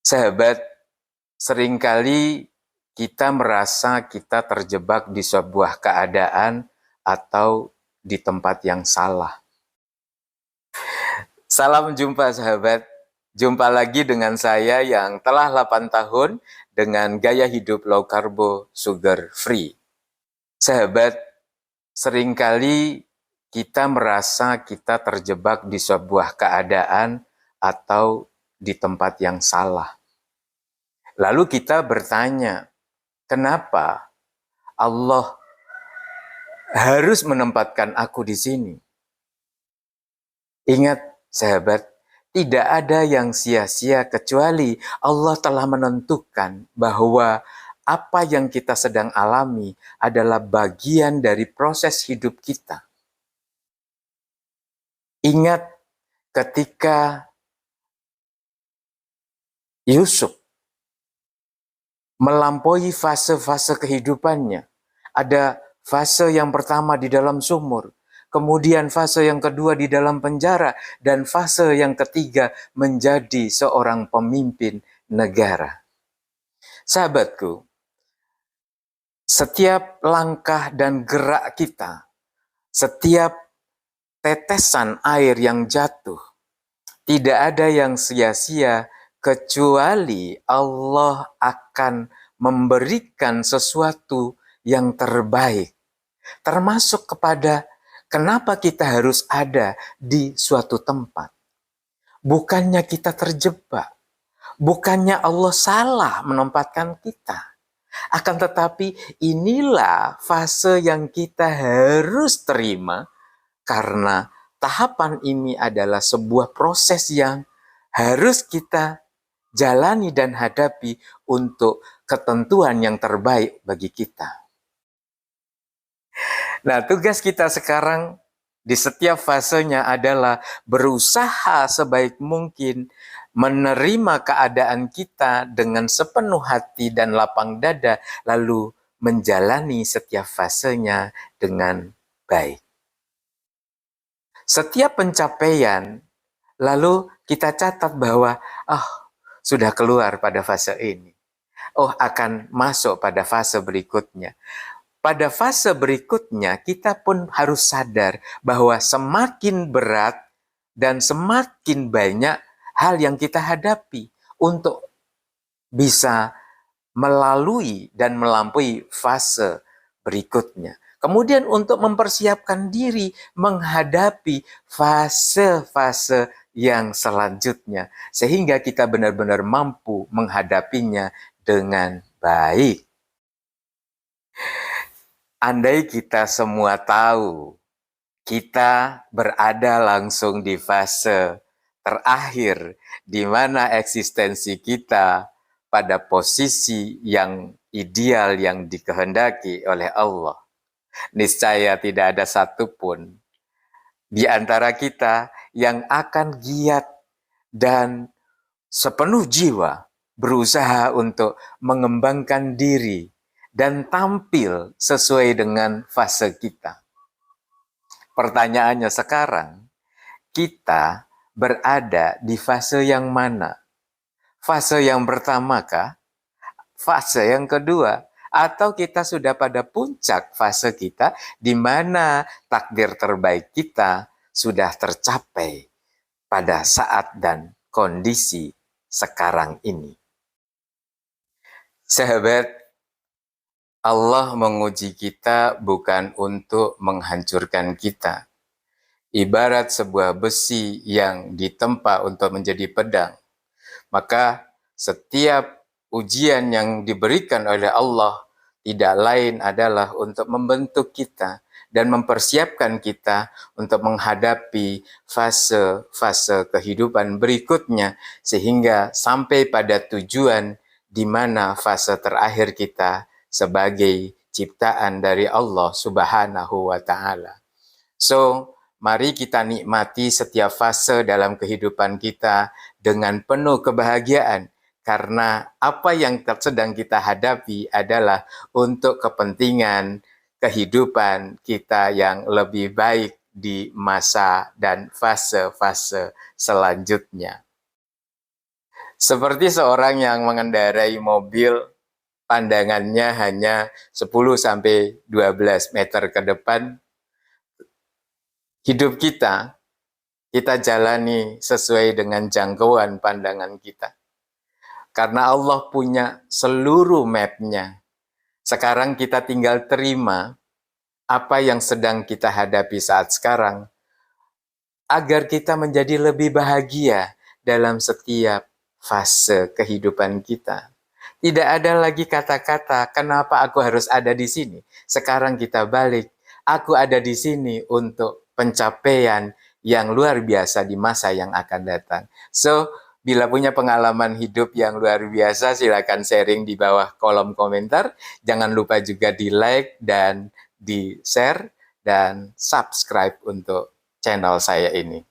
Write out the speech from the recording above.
Sahabat, seringkali kita merasa kita terjebak di sebuah keadaan atau di tempat yang salah. Salam jumpa sahabat, jumpa lagi dengan saya yang telah 8 tahun dengan gaya hidup low carbo sugar free. Sahabat, seringkali kita merasa kita terjebak di sebuah keadaan atau di tempat yang salah. Lalu kita bertanya, kenapa Allah harus menempatkan aku di sini? Ingat, sahabat, tidak ada yang sia-sia kecuali Allah telah menentukan bahwa apa yang kita sedang alami adalah bagian dari proses hidup kita. Ingat ketika Yusuf melampaui fase-fase kehidupannya. Ada fase yang pertama di dalam sumur, kemudian fase yang kedua di dalam penjara, dan fase yang ketiga menjadi seorang pemimpin negara. Sahabatku, setiap langkah dan gerak kita, setiap tetesan air yang jatuh, tidak ada yang sia-sia kecuali Allah akan memberikan sesuatu yang terbaik. Termasuk kepada kenapa kita harus ada di suatu tempat. Bukannya kita terjebak. Bukannya Allah salah menempatkan kita. Akan tetapi inilah fase yang kita harus terima karena tahapan ini adalah sebuah proses yang harus kita jalani dan hadapi untuk ketentuan yang terbaik bagi kita. Nah, tugas kita sekarang di setiap fasenya adalah berusaha sebaik mungkin menerima keadaan kita dengan sepenuh hati dan lapang dada, lalu menjalani setiap fasenya dengan baik. Setiap pencapaian, lalu kita catat bahwa, sudah keluar pada fase ini. Akan masuk pada fase berikutnya. Pada fase berikutnya, kita pun harus sadar bahwa semakin berat dan semakin banyak hal yang kita hadapi untuk bisa melalui dan melampaui fase berikutnya. Kemudian untuk mempersiapkan diri menghadapi fase-fase yang selanjutnya. Sehingga kita benar-benar mampu menghadapinya dengan baik. Andai kita semua tahu, kita berada langsung di fase terakhir, di mana eksistensi kita pada posisi yang ideal yang dikehendaki oleh Allah. Niscaya tidak ada satupun di antara kita yang akan giat dan sepenuh jiwa berusaha untuk mengembangkan diri dan tampil sesuai dengan fase kita. Pertanyaannya sekarang, kita berada di fase yang mana? Fase yang pertama kah? Fase yang kedua? Atau kita sudah pada puncak fase kita di mana takdir terbaik kita sudah tercapai pada saat dan kondisi sekarang ini. Sahabat, Allah menguji kita bukan untuk menghancurkan kita. Ibarat sebuah besi yang ditempa untuk menjadi pedang. Maka setiap ujian yang diberikan oleh Allah tidak lain adalah untuk membentuk kita dan mempersiapkan kita untuk menghadapi fase-fase kehidupan berikutnya sehingga sampai pada tujuan di mana fase terakhir kita sebagai ciptaan dari Allah Subhanahu wa Ta'ala. So, mari kita nikmati setiap fase dalam kehidupan kita dengan penuh kebahagiaan. Karena apa yang sedang kita hadapi adalah untuk kepentingan kehidupan kita yang lebih baik di masa dan fase-fase selanjutnya. Seperti seorang yang mengendarai mobil, pandangannya hanya 10-12 meter ke depan. Hidup kita jalani sesuai dengan jangkauan pandangan kita. Karena Allah punya seluruh map-nya. Sekarang kita tinggal terima apa yang sedang kita hadapi saat sekarang, agar kita menjadi lebih bahagia dalam setiap fase kehidupan kita. Tidak ada lagi kata-kata, kenapa aku harus ada di sini? Sekarang kita balik, aku ada di sini untuk pencapaian yang luar biasa di masa yang akan datang. So, bila punya pengalaman hidup yang luar biasa, silakan sharing di bawah kolom komentar. Jangan lupa juga di like dan di share dan subscribe untuk channel saya ini.